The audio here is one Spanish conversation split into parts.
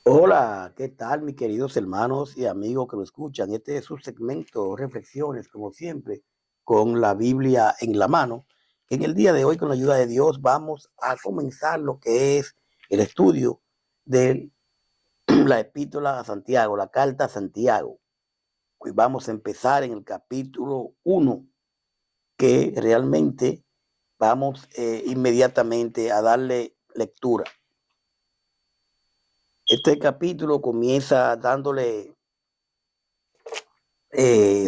Hola, ¿qué tal, mis queridos hermanos y amigos que lo escuchan? Este es su segmento, Reflexiones, como siempre, con la Biblia en la mano. Que en el día de hoy, con la ayuda de Dios, vamos a comenzar lo que es el estudio de la epístola a Santiago, la carta a Santiago. Hoy vamos a empezar en el capítulo 1, que realmente vamos inmediatamente a darle lectura. Este capítulo comienza dándole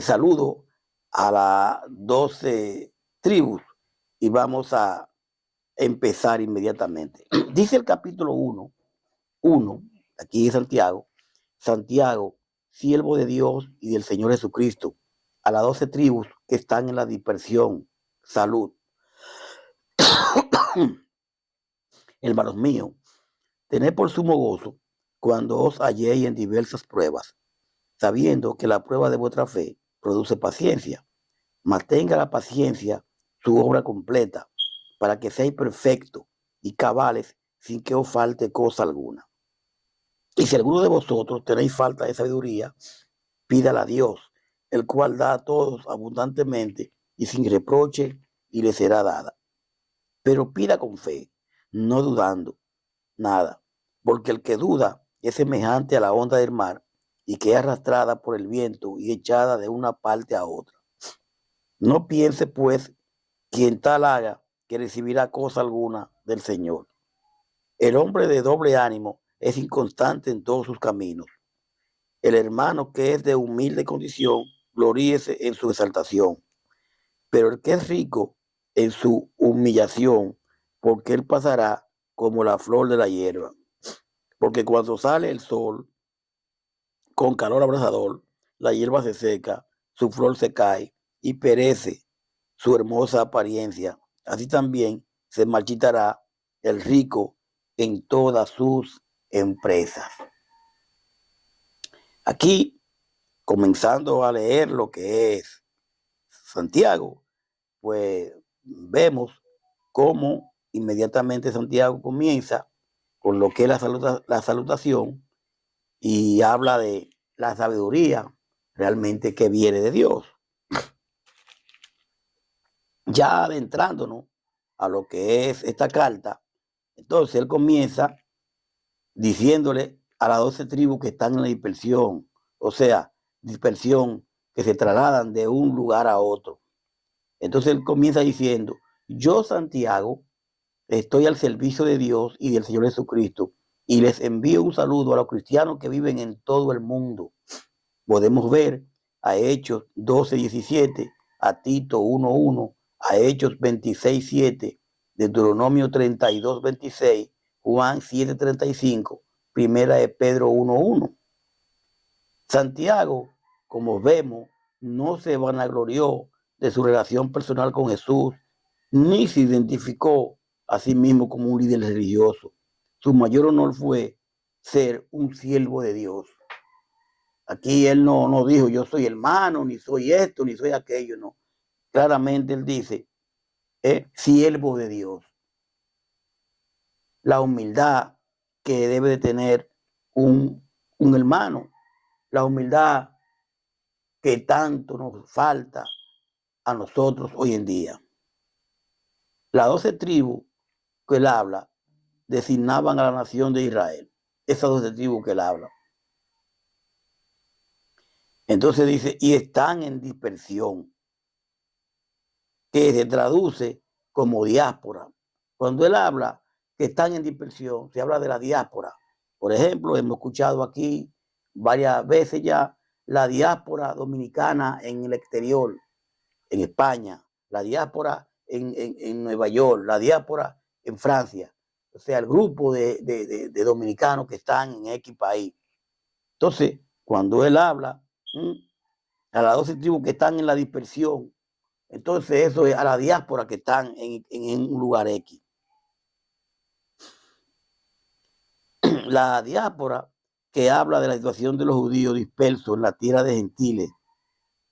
saludo a las 12 tribus y vamos a empezar inmediatamente. Dice el capítulo 1, aquí de Santiago, Santiago, siervo de Dios y del Señor Jesucristo, a las 12 tribus que están en la dispersión, salud. Hermanos míos, tened por sumo gozo cuando os halléis en diversas pruebas, sabiendo que la prueba de vuestra fe produce paciencia. Mantenga la paciencia su obra completa, para que seáis perfectos y cabales sin que os falte cosa alguna. Y si alguno de vosotros tenéis falta de sabiduría, pídala a Dios, el cual da a todos abundantemente y sin reproche, y le será dada. Pero pida con fe, no dudando nada, porque el que duda es semejante a la onda del mar, y que es arrastrada por el viento y echada de una parte a otra. No piense, pues, quien tal haga, que recibirá cosa alguna del Señor. El hombre de doble ánimo es inconstante en todos sus caminos. El hermano que es de humilde condición, gloríese en su exaltación. Pero el que es rico en su humillación, porque él pasará como la flor de la hierba. Porque cuando sale el sol con calor abrasador, la hierba se seca, su flor se cae y perece su hermosa apariencia. Así también se marchitará el rico en todas sus empresas. Aquí, comenzando a leer lo que es Santiago, pues vemos cómo inmediatamente Santiago comienza con lo que es la salutación y habla de la sabiduría realmente que viene de Dios. Ya adentrándonos a lo que es esta carta, entonces él comienza diciéndole a las 12 tribus que están en la dispersión, o sea, dispersión que se trasladan de un lugar a otro. Entonces él comienza diciendo, yo Santiago estoy al servicio de Dios y del Señor Jesucristo y les envío un saludo a los cristianos que viven en todo el mundo. Podemos ver a Hechos 12:17, a Tito 1:1, a Hechos 26:7, Deuteronomio 32:26, Juan 7:35, Primera de Pedro 1:1. Santiago, como vemos, no se vanaglorió de su relación personal con Jesús, ni se identificó a sí mismo como un líder religioso. Su mayor honor fue ser un siervo de Dios. Aquí él no dijo yo soy hermano, ni soy esto, ni soy aquello, no. Claramente él dice, siervo de Dios. La humildad que debe de tener un hermano, la humildad que tanto nos falta a nosotros hoy en día. Las 12 tribus que él habla designaban a la nación de Israel. Esas 12 tribus que él habla. Entonces dice, y están en dispersión, que se traduce como diáspora. Cuando él habla que están en dispersión, se habla de la diáspora. Por ejemplo, hemos escuchado aquí varias veces ya la diáspora dominicana en el exterior, en España, la diáspora en Nueva York, la diáspora en Francia. O sea, el grupo de dominicanos que están en X país. Entonces, cuando él habla a las 12 tribus que están en la dispersión, entonces eso es a la diáspora que están en un lugar X. La diáspora que habla de la situación de los judíos dispersos en la tierra de gentiles.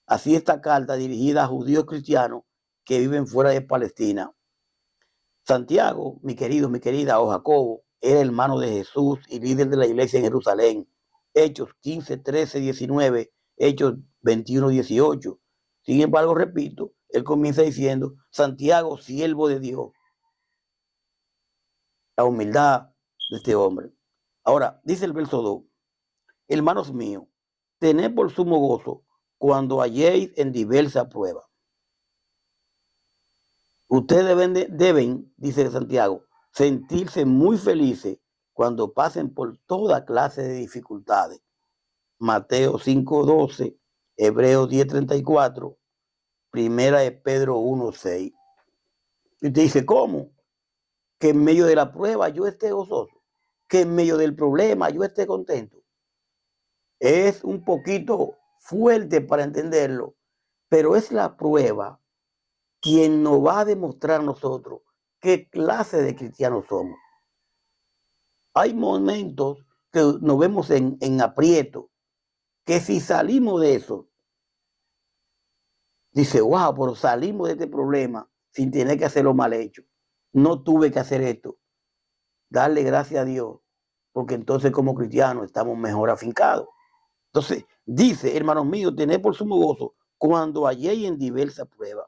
Así esta carta dirigida a judíos cristianos que viven fuera de Palestina. Santiago, mi querido, mi querida, o Jacobo, era hermano de Jesús y líder de la iglesia en Jerusalén. Hechos 15, 13, 19, Hechos 21, 18. Sin embargo, repito, él comienza diciendo, Santiago, siervo de Dios. La humildad de este hombre. Ahora, dice el verso 2, hermanos míos, tened por sumo gozo cuando halléis en diversas pruebas. Ustedes deben, dice Santiago, sentirse muy felices cuando pasen por toda clase de dificultades. Mateo 5:12, Hebreos 10:34, Primera de Pedro 1:6. Y usted dice, ¿cómo? Que en medio de la prueba yo esté gozoso, que en medio del problema yo esté contento. Es un poquito fuerte para entenderlo, pero es la prueba quien nos va a demostrar a nosotros qué clase de cristianos somos. Hay momentos que nos vemos en aprieto, que si salimos de eso, dice, wow, pero salimos de este problema sin tener que hacerlo mal hecho. No tuve que hacer esto. Darle gracias a Dios, porque entonces como cristianos estamos mejor afincados. Entonces, dice, hermanos míos, tened por sumo gozo cuando halléis en diversas pruebas.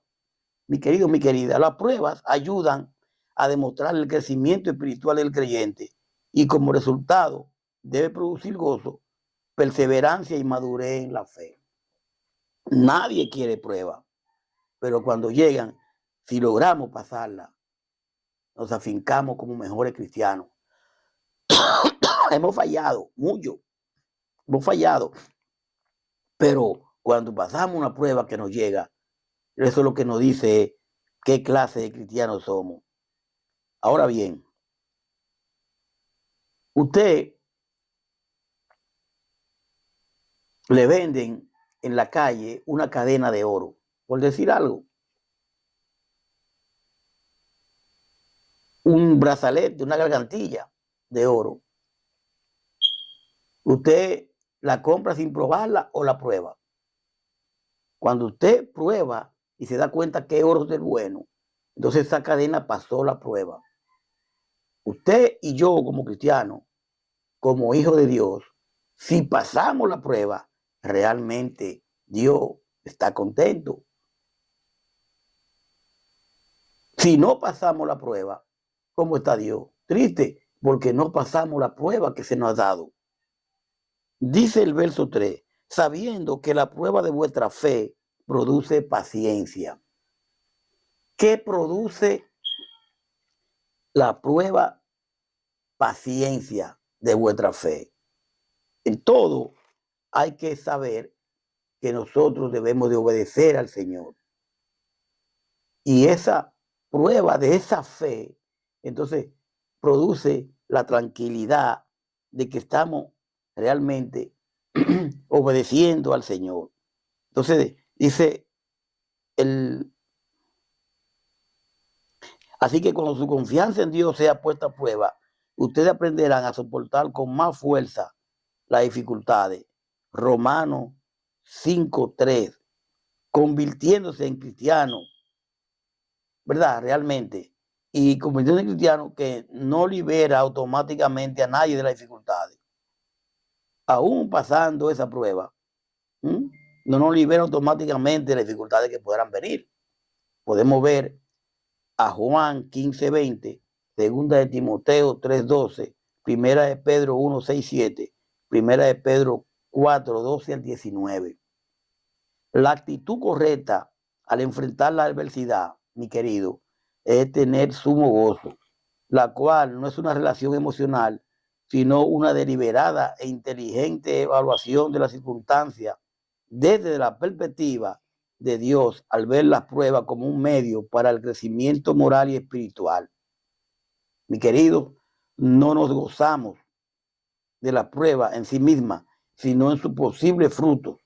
Mi querido, mi querida, las pruebas ayudan a demostrar el crecimiento espiritual del creyente y como resultado debe producir gozo, perseverancia y madurez en la fe. Nadie quiere prueba, pero cuando llegan, si logramos pasarla, nos afincamos como mejores cristianos. Hemos fallado mucho, hemos fallado, pero cuando pasamos una prueba que nos llega, eso es lo que nos dice qué clase de cristianos somos. Ahora bien, usted le venden en la calle una cadena de oro, por decir algo. Un brazalete, una gargantilla de oro. Usted la compra sin probarla o la prueba. Cuando usted prueba y se da cuenta que oro es del bueno, entonces esa cadena pasó la prueba. Usted y yo como cristianos, como hijos de Dios, si pasamos la prueba, realmente Dios está contento. Si no pasamos la prueba, ¿cómo está Dios? Triste, porque no pasamos la prueba que se nos ha dado. Dice el verso 3, sabiendo que la prueba de vuestra fe produce paciencia. ¿Qué produce la prueba? Paciencia de vuestra fe. En todo hay que saber que nosotros debemos de obedecer al Señor. Y esa prueba de esa fe, entonces, produce la tranquilidad de que estamos realmente obedeciendo al Señor. Entonces, dice así que cuando su confianza en Dios sea puesta a prueba, ustedes aprenderán a soportar con más fuerza las dificultades. Romanos 5:3, convirtiéndose en cristianos, ¿verdad? Realmente. Y convirtiéndose en cristianos que no libera automáticamente a nadie de las dificultades. Aún pasando esa prueba, no nos libera automáticamente de las dificultades que podrán venir. Podemos ver a Juan 15:20, segunda de Timoteo 3:12, primera de Pedro 1:6-7, primera de Pedro 4:12-19. La actitud correcta al enfrentar la adversidad, mi querido, es tener sumo gozo, la cual no es una relación emocional, sino una deliberada e inteligente evaluación de las circunstancias desde la perspectiva de Dios al ver las pruebas como un medio para el crecimiento moral y espiritual. Mi querido, no nos gozamos de la prueba en sí misma, sino en su posible fruto.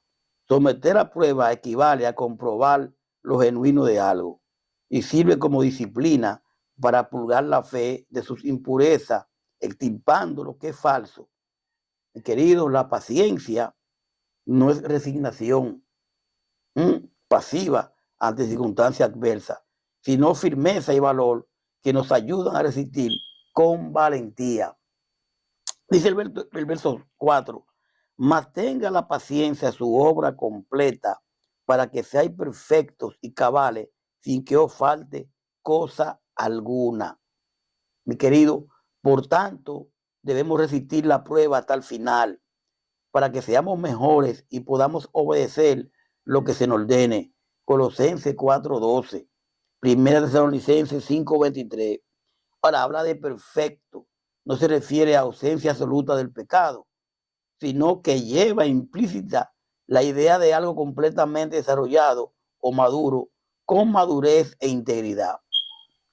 Someter a prueba equivale a comprobar lo genuino de algo y sirve como disciplina para purgar la fe de sus impurezas, extirpando lo que es falso. Mi querido, la paciencia no es resignación pasiva ante circunstancias adversas, sino firmeza y valor que nos ayudan a resistir con valentía. Dice el verso 4, mas tenga la paciencia su obra completa para que seáis perfectos y cabales sin que os falte cosa alguna. Mi querido, por tanto, debemos resistir la prueba hasta el final para que seamos mejores y podamos obedecer lo que se nos ordene. Colosenses 4:12, Primera Tesalonicenses 5:23. Ahora habla de perfecto. No se refiere a ausencia absoluta del pecado, sino que lleva implícita la idea de algo completamente desarrollado o maduro, con madurez e integridad.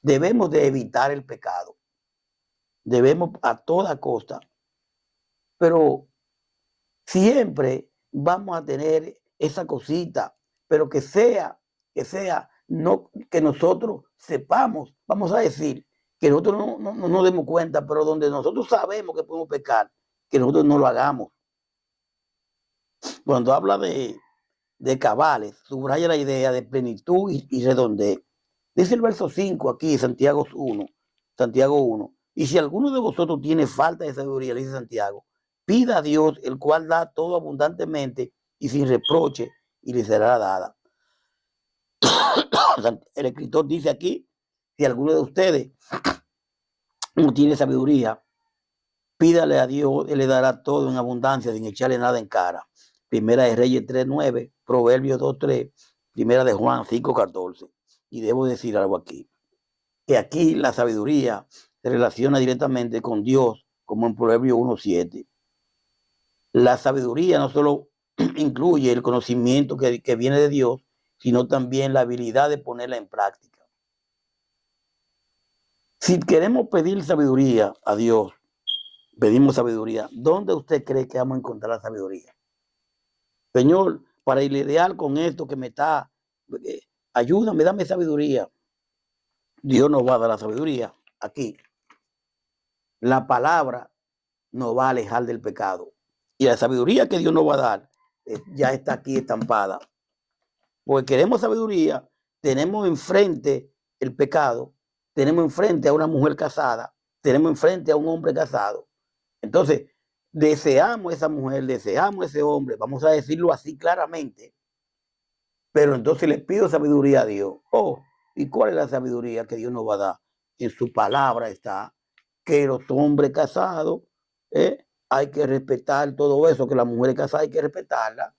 Debemos de evitar el pecado. Debemos a toda costa. Pero siempre vamos a tener esa cosita, pero que sea, no que nosotros sepamos, vamos a decir, que nosotros no nos demos cuenta, pero donde nosotros sabemos que podemos pecar, que nosotros no lo hagamos. Cuando habla de cabales, subraya la idea de plenitud y redondez. Dice el verso 5 aquí, Santiago 1, y si alguno de vosotros tiene falta de sabiduría, dice Santiago, pida a Dios, el cual da todo abundantemente y sin reproche, y le será dada. El escritor dice aquí, si alguno de ustedes no tiene sabiduría, pídale a Dios, Él le dará todo en abundancia, sin echarle nada en cara. Primera de Reyes 3:9, Proverbios 2:3, Primera de Juan 5:14. Y debo decir algo aquí, que aquí la sabiduría se relaciona directamente con Dios, como en Proverbios 1:7. La sabiduría no solo incluye el conocimiento que viene de Dios, sino también la habilidad de ponerla en práctica. Si queremos pedir sabiduría a Dios, pedimos sabiduría. ¿Dónde usted cree que vamos a encontrar la sabiduría? Señor, para lidiar con esto que me está, ayúdame, dame sabiduría. Dios nos va a dar la sabiduría aquí. La palabra nos va a alejar del pecado. Y la sabiduría que Dios nos va a dar ya está aquí estampada. Porque queremos sabiduría, tenemos enfrente el pecado, tenemos enfrente a una mujer casada, tenemos enfrente a un hombre casado. Entonces, deseamos esa mujer, deseamos ese hombre, vamos a decirlo así claramente, pero entonces le pido sabiduría a Dios. Oh, ¿y cuál es la sabiduría que Dios nos va a dar? En su palabra está que los hombres casados, hay que respetar todo eso, que la mujer casada hay que respetarla,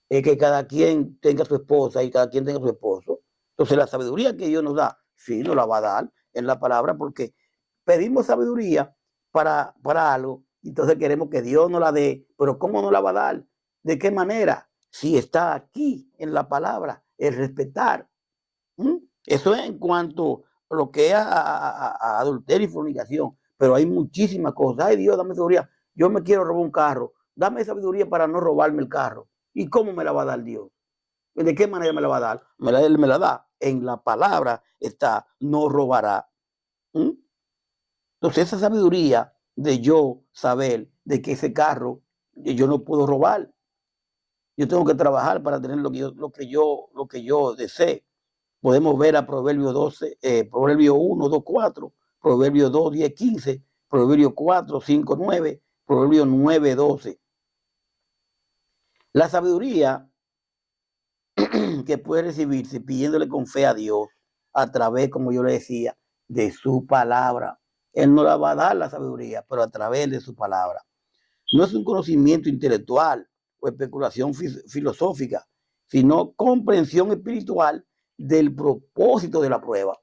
que cada quien tenga su esposa y cada quien tenga su esposo. Entonces la sabiduría que Dios nos da, sí nos la va a dar en la palabra, porque pedimos sabiduría para algo, entonces queremos que Dios nos la dé, pero ¿cómo nos la va a dar? ¿De qué manera? Si está aquí en la palabra, el respetar. Eso es en cuanto a lo que es a adulterio y fornicación, pero hay muchísimas cosas. Ay Dios, dame sabiduría. Yo me quiero robar un carro, dame sabiduría para no robarme el carro. ¿Y cómo me la va a dar Dios? ¿De qué manera me la va a dar? Él me la da. En la palabra está, no robará. Entonces esa sabiduría de yo saber de que ese carro yo no puedo robar. Yo tengo que trabajar para tener lo que yo desee. Podemos ver a Proverbios 12, Proverbios 1, 2, 4, Proverbios 2, 10, 15, Proverbios 4, 5, 9, Proverbios 9, 12. La sabiduría que puede recibirse pidiéndole con fe a Dios a través, como yo le decía, de su palabra. Él no la va a dar la sabiduría, pero a través de su palabra. No es un conocimiento intelectual o especulación filosófica, sino comprensión espiritual del propósito de la prueba.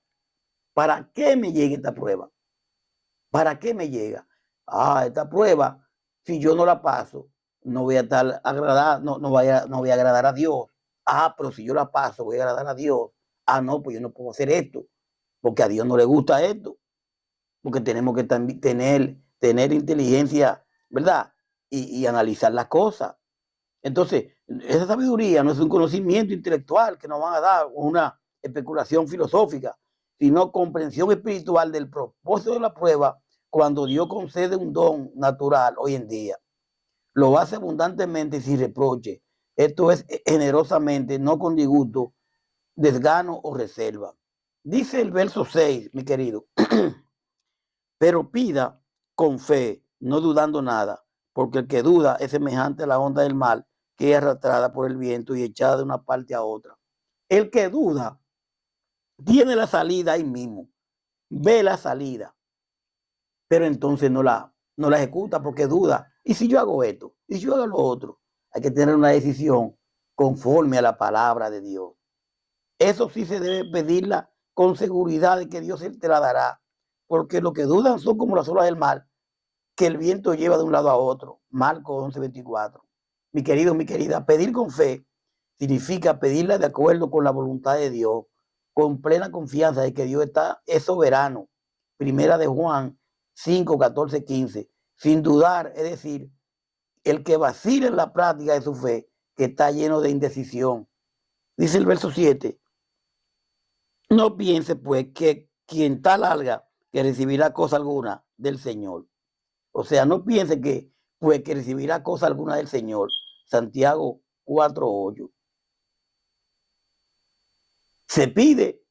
¿Para qué me llega esta prueba? ¿Para qué me llega? Esta prueba, si yo no la paso, no voy a estar agradar, no voy a agradar a Dios. Pero si yo la paso, voy a agradar a Dios. No, pues yo no puedo hacer esto, porque a Dios no le gusta esto, porque tenemos que tener inteligencia, ¿verdad? Y analizar las cosas. Entonces, esa sabiduría no es un conocimiento intelectual que nos van a dar, una especulación filosófica, sino comprensión espiritual del propósito de la prueba cuando Dios concede un don natural hoy en día. Lo hace abundantemente y sin reproche. Esto es generosamente, no con disgusto, desgano o reserva. Dice el verso 6, mi querido, pero pida con fe, no dudando nada, porque el que duda es semejante a la onda del mar, que es arrastrada por el viento y echada de una parte a otra. El que duda tiene la salida ahí mismo, ve la salida, pero entonces no la ejecuta porque duda. ¿Y si yo hago esto? ¿Y si yo hago lo otro? Hay que tener una decisión conforme a la palabra de Dios. Eso sí se debe pedirla con seguridad de que Dios te la dará, porque los que dudan son como las olas del mar, que el viento lleva de un lado a otro. Marcos 11:24. Mi querido, mi querida, pedir con fe significa pedirla de acuerdo con la voluntad de Dios, con plena confianza de que Dios es soberano. Primera de Juan 5:14-15. Sin dudar, es decir, el que vacila en la práctica de su fe, que está lleno de indecisión. Dice el verso 7. No piense pues que quien tal haga que recibirá cosa alguna del Señor. O sea, no piense que pues que recibirá cosa alguna del Señor. Santiago 4:8. Se pide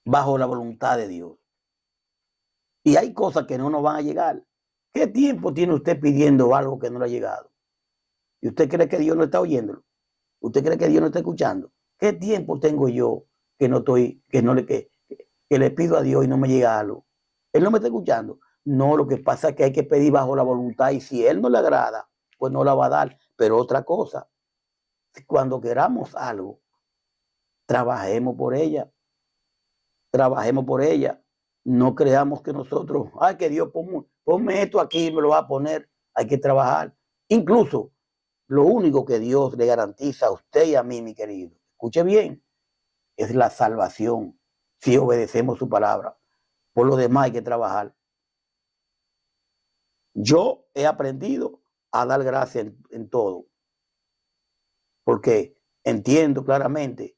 bajo la voluntad de Dios. Y hay cosas que no nos van a llegar. ¿Qué tiempo tiene usted pidiendo algo que no le ha llegado? ¿Y usted cree que Dios no está oyéndolo? ¿Usted cree que Dios no está escuchando? ¿Qué tiempo tengo yo que no estoy, que le pido a Dios y no me llega algo? ¿Él no me está escuchando? No, lo que pasa es que hay que pedir bajo la voluntad y si Él no le agrada, pues no la va a dar. Pero otra cosa, cuando queramos algo, trabajemos por ella. Trabajemos por ella. No creamos que nosotros, ay, que Dios, ponme esto aquí, me lo va a poner. Hay que trabajar. Incluso, lo único que Dios le garantiza a usted y a mí, mi querido, escuche bien, es la salvación, si obedecemos su palabra. Por lo demás hay que trabajar. Yo he aprendido a dar gracias en todo, porque entiendo claramente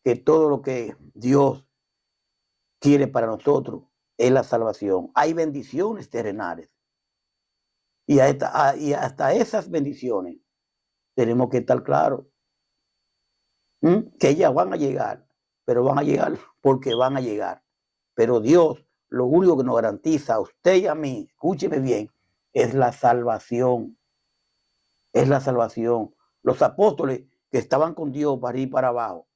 que todo lo que Dios quiere para nosotros es la salvación. Hay bendiciones terrenales y hasta esas bendiciones tenemos que estar claros que ellas van a llegar, pero van a llegar porque van a llegar. Pero Dios, lo único que nos garantiza a usted y a mí, escúcheme bien, es la salvación. Es la salvación. Los apóstoles que estaban con Dios para ir para abajo,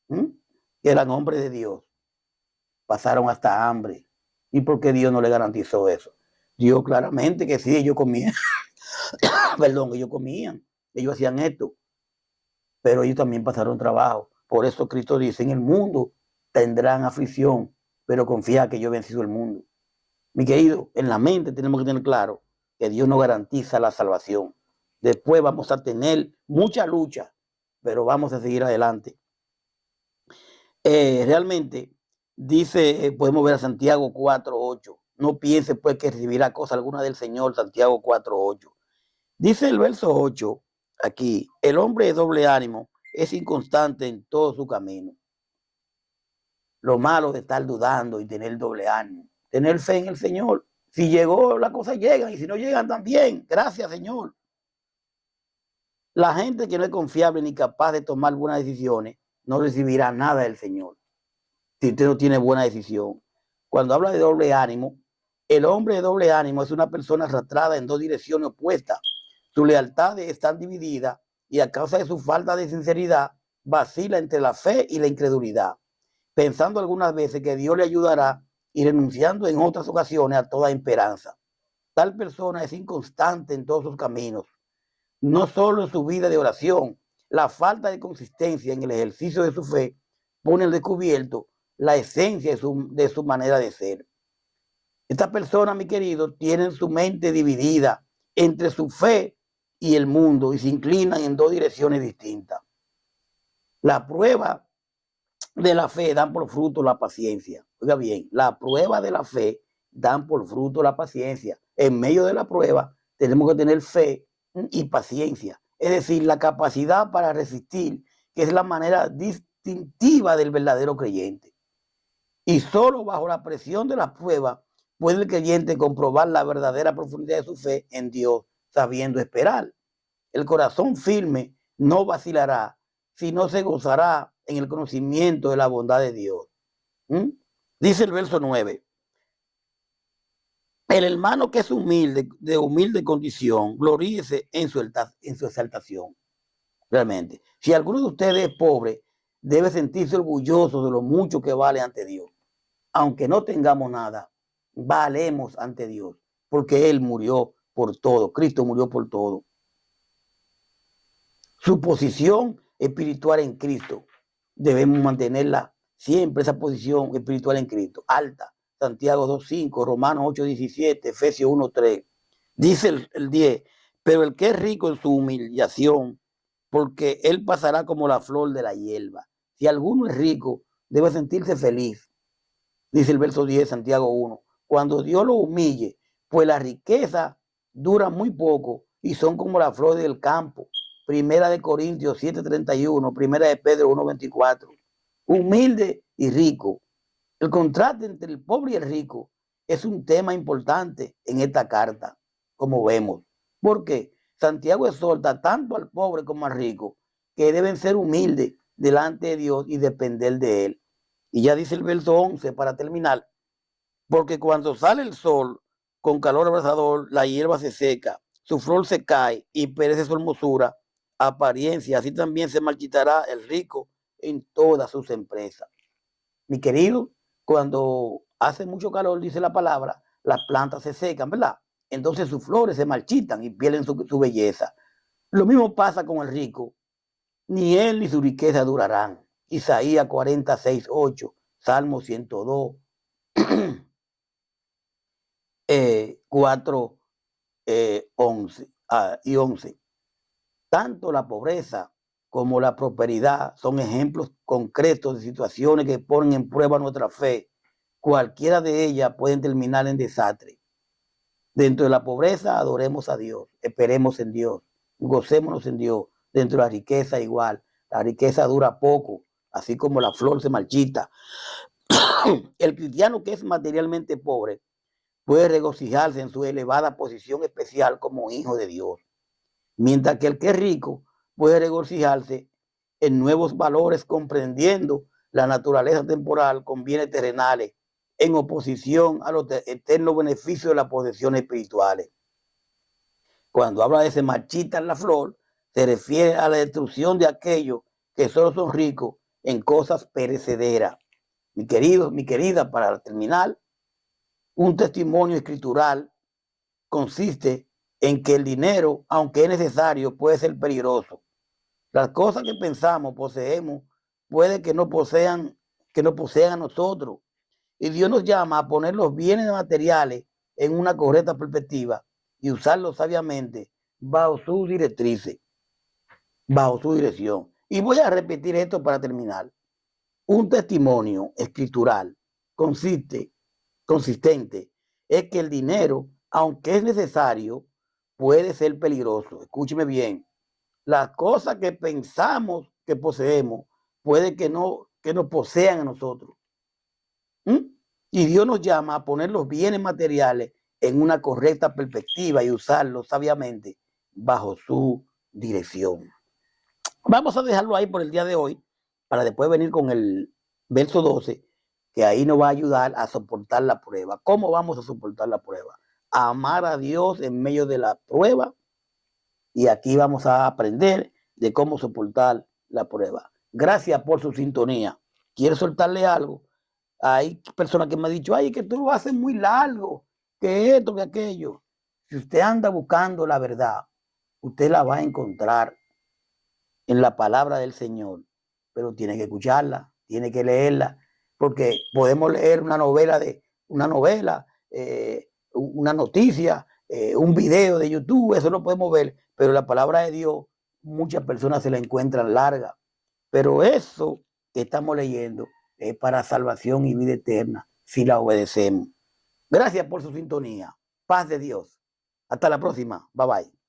que eran hombres de Dios, pasaron hasta hambre. ¿Y por qué Dios no le garantizó eso? Dios claramente que sí, ellos comían, perdón, ellos comían, ellos hacían esto, pero ellos también pasaron trabajo. Por eso Cristo dice, en el mundo tendrán aflicción, pero confía que yo he vencido el mundo. Mi querido, en la mente tenemos que tener claro que Dios nos garantiza la salvación. Después vamos a tener mucha lucha, pero vamos a seguir adelante. Realmente, dice, podemos ver a Santiago 4:8. No piense pues que recibirá cosa alguna del Señor, Santiago 4:8. Dice el verso 8 aquí, el hombre de doble ánimo es inconstante en todo su camino. Lo malo de estar dudando y tener doble ánimo. Tener fe en el Señor. Si llegó, las cosas llegan y si no llegan también. Gracias, Señor. La gente que no es confiable ni capaz de tomar buenas decisiones no recibirá nada del Señor. Si usted no tiene buena decisión. Cuando habla de doble ánimo, el hombre de doble ánimo es una persona arrastrada en dos direcciones opuestas. Sus lealtades están divididas y a causa de su falta de sinceridad vacila entre la fe y la incredulidad, pensando algunas veces que Dios le ayudará y renunciando en otras ocasiones a toda esperanza. Tal persona es inconstante en todos sus caminos, no solo en su vida de oración. La falta de consistencia en el ejercicio de su fe pone al descubierto la esencia de su manera de ser. Estas personas, mi querido, tienen su mente dividida entre su fe y el mundo y se inclinan en dos direcciones distintas. La prueba de la fe dan por fruto la paciencia. Oiga bien, la prueba de la fe dan por fruto la paciencia. En medio de la prueba tenemos que tener fe y paciencia. Es decir, la capacidad para resistir, que es la manera distintiva del verdadero creyente. Y solo bajo la presión de la prueba puede el creyente comprobar la verdadera profundidad de su fe en Dios, sabiendo esperar. El corazón firme no vacilará, sino se gozará en el conocimiento de la bondad de Dios. Dice el verso 9. El hermano que es humilde, de humilde condición, gloríese en su exaltación. Realmente, si alguno de ustedes es pobre, debe sentirse orgulloso de lo mucho que vale ante Dios. Aunque no tengamos nada, valemos ante Dios, porque Él murió por todo, Cristo murió por todo. Su posición espiritual en Cristo, debemos mantenerla siempre, esa posición espiritual en Cristo, alta. Santiago 2:5, Romanos 8:17, Efesios 1:3. Dice el 10, pero el que es rico en su humillación, porque él pasará como la flor de la hierba. Si alguno es rico, debe sentirse feliz. Dice el verso 10, Santiago 1. Cuando Dios lo humille, pues la riqueza dura muy poco y son como la flor del campo. Primera de Corintios 7:31, Primera de Pedro 1:24. Humilde y rico. El contraste entre el pobre y el rico es un tema importante en esta carta, como vemos. Porque Santiago exhorta tanto al pobre como al rico que deben ser humildes delante de Dios y depender de Él. Y ya dice el verso 11 para terminar, porque cuando sale el sol con calor abrasador, la hierba se seca, su flor se cae y perece su hermosura, apariencia, así también se marchitará el rico en todas sus empresas. Mi querido, cuando hace mucho calor, dice la palabra, las plantas se secan, ¿verdad? Entonces sus flores se marchitan y pierden su belleza. Lo mismo pasa con el rico. Ni él ni su riqueza durarán. Isaías 46:8, Salmo 102, 4, 11 y 11. Tanto la pobreza como la prosperidad son ejemplos concretos de situaciones que ponen en prueba nuestra fe. Cualquiera de ellas pueden terminar en desastre. Dentro de la pobreza, adoremos a Dios, esperemos en Dios, gocémonos en Dios. Dentro de la riqueza, igual. La riqueza dura poco, así como la flor se marchita. El cristiano que es materialmente pobre puede regocijarse en su elevada posición especial como hijo de Dios, mientras que el que es rico puede regocijarse en nuevos valores, comprendiendo la naturaleza temporal con bienes terrenales, en oposición a los eternos beneficios de las posesiones espirituales. Cuando habla de se marchita en la flor, se refiere a la destrucción de aquellos que solo son ricos en cosas perecederas. Mi querido, mi querida, para terminar, un testimonio escritural consiste en que el dinero, aunque es necesario, puede ser peligroso. Las cosas que pensamos, poseemos, puede que no posean a nosotros. Y Dios nos llama a poner los bienes materiales en una correcta perspectiva y usarlos sabiamente bajo sus directrices, bajo su dirección. Y voy a repetir esto para terminar. Un testimonio escritural consistente es que el dinero, aunque es necesario, puede ser peligroso. Escúcheme bien. Las cosas que pensamos que poseemos puede que no nos posean a nosotros. Y Dios nos llama a poner los bienes materiales en una correcta perspectiva y usarlos sabiamente bajo su dirección. Vamos a dejarlo ahí por el día de hoy, para después venir con el verso 12, que ahí nos va a ayudar a soportar la prueba. ¿Cómo vamos a soportar la prueba? A amar a Dios en medio de la prueba, y aquí vamos a aprender de cómo soportar la prueba. Gracias por su sintonía. ¿Quiero soltarle algo? Hay personas que me han dicho, ay, que tú lo haces muy largo, que esto, que aquello. Si usted anda buscando la verdad, usted la va a encontrar en la palabra del Señor, pero tiene que escucharla, tiene que leerla, porque podemos leer una novela, una noticia, un video de YouTube, eso lo podemos ver, pero la palabra de Dios, muchas personas se la encuentran larga, pero eso que estamos leyendo es para salvación y vida eterna, si la obedecemos. Gracias por su sintonía. Paz de Dios. Hasta la próxima. Bye bye.